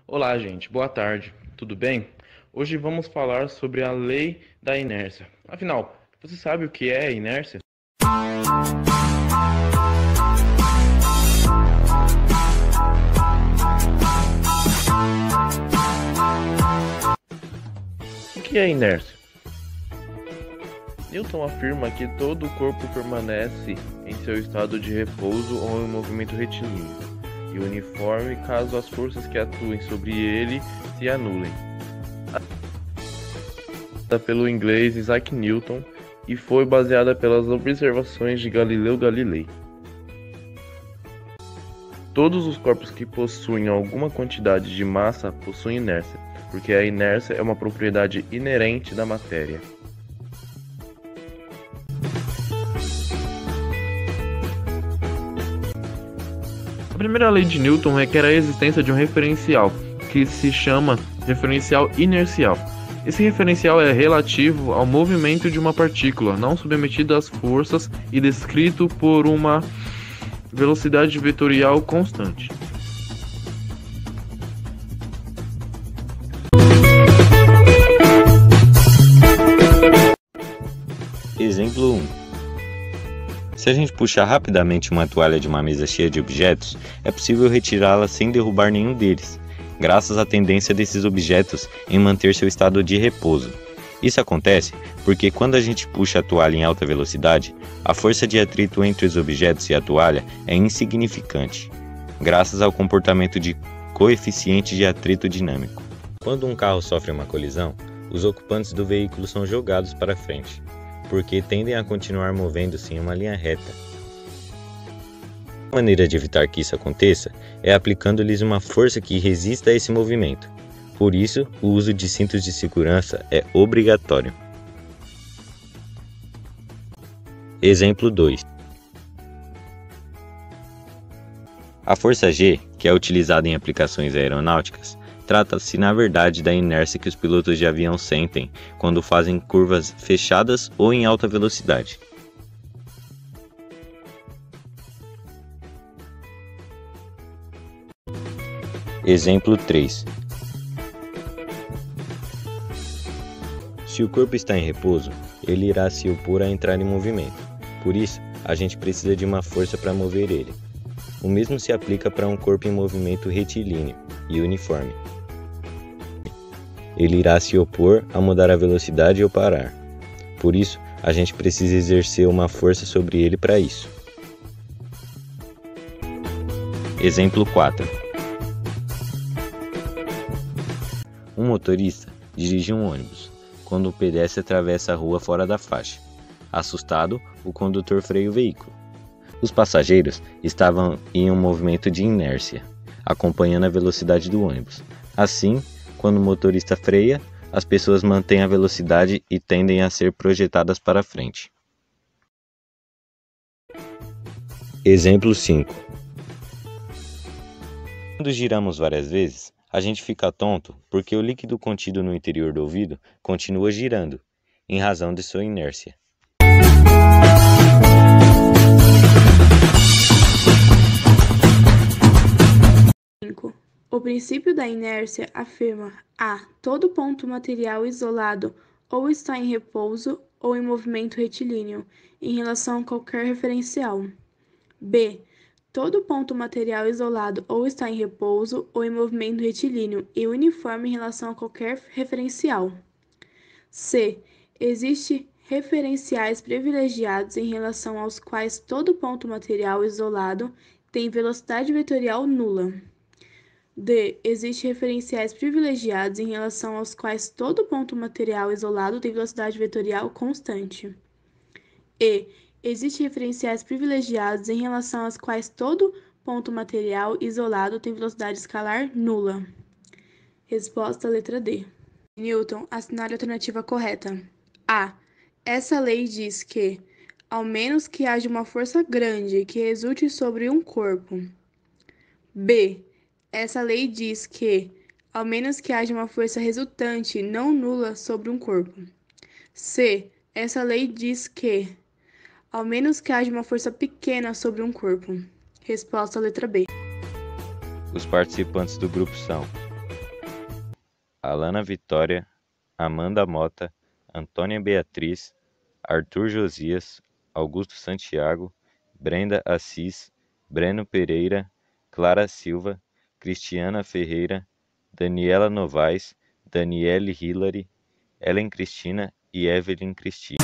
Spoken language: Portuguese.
Olá, gente. Boa tarde. Tudo bem? Hoje vamos falar sobre a lei da inércia. Afinal, você sabe o que é inércia? O que é inércia? Newton afirma que todo o corpo permanece em seu estado de repouso ou em movimento retilíneo e uniforme caso as forças que atuem sobre ele se anulem. Pelo inglês Isaac Newton e foi baseada pelas observações de Galileu Galilei. Todos os corpos que possuem alguma quantidade de massa possuem inércia, porque a inércia é uma propriedade inerente da matéria. A primeira lei de Newton requer a existência de um referencial, que se chama referencial inercial. Esse referencial é relativo ao movimento de uma partícula, não submetida às forças e descrito por uma velocidade vetorial constante. Exemplo 1. Se a gente puxar rapidamente uma toalha de uma mesa cheia de objetos, é possível retirá-la sem derrubar nenhum deles, graças à tendência desses objetos em manter seu estado de repouso. Isso acontece porque quando a gente puxa a toalha em alta velocidade, a força de atrito entre os objetos e a toalha é insignificante, graças ao comportamento de coeficiente de atrito dinâmico. Quando um carro sofre uma colisão, os ocupantes do veículo são jogados para frente, porque tendem a continuar movendo-se em uma linha reta. A maneira de evitar que isso aconteça é aplicando-lhes uma força que resista a esse movimento. Por isso, o uso de cintos de segurança é obrigatório. Exemplo 2. A força G, que é utilizada em aplicações aeronáuticas, trata-se na verdade da inércia que os pilotos de avião sentem quando fazem curvas fechadas ou em alta velocidade. Exemplo 3. Se o corpo está em repouso, ele irá se opor a entrar em movimento. Por isso, a gente precisa de uma força para mover ele. O mesmo se aplica para um corpo em movimento retilíneo e uniforme. Ele irá se opor a mudar a velocidade ou parar. Por isso, a gente precisa exercer uma força sobre ele para isso. Exemplo 4. Um motorista dirige um ônibus quando o pedestre atravessa a rua fora da faixa. Assustado, o condutor freia o veículo. Os passageiros estavam em um movimento de inércia, acompanhando a velocidade do ônibus. Assim, quando o motorista freia, as pessoas mantêm a velocidade e tendem a ser projetadas para frente. Exemplo 5. Quando giramos várias vezes, a gente fica tonto porque o líquido contido no interior do ouvido continua girando, em razão de sua inércia. O princípio da inércia afirma a. Todo ponto material isolado ou está em repouso ou em movimento retilíneo em relação a qualquer referencial. B. Todo ponto material isolado ou está em repouso ou em movimento retilíneo e uniforme em relação a qualquer referencial. C. Existem referenciais privilegiados em relação aos quais todo ponto material isolado tem velocidade vetorial nula. D. Existem referenciais privilegiados em relação aos quais todo ponto material isolado tem velocidade vetorial constante. E. Existem referenciais privilegiados em relação aos quais todo ponto material isolado tem velocidade escalar nula. Resposta letra D. Newton, assinale a alternativa correta. A. Essa lei diz que, ao menos que haja uma força grande que resulte sobre um corpo. B. Essa lei diz que, ao menos que haja uma força resultante não nula sobre um corpo. C. Essa lei diz que, ao menos que haja uma força pequena sobre um corpo. Resposta letra B. Os participantes do grupo são Alana Vitória, Amanda Mota, Antônia Beatriz, Arthur Josias, Augusto Santiago, Brenda Assis, Breno Pereira, Clara Silva, Cristiana Ferreira, Daniela Novaes, Daniele Hillary, Ellen Cristina e Evelyn Cristina.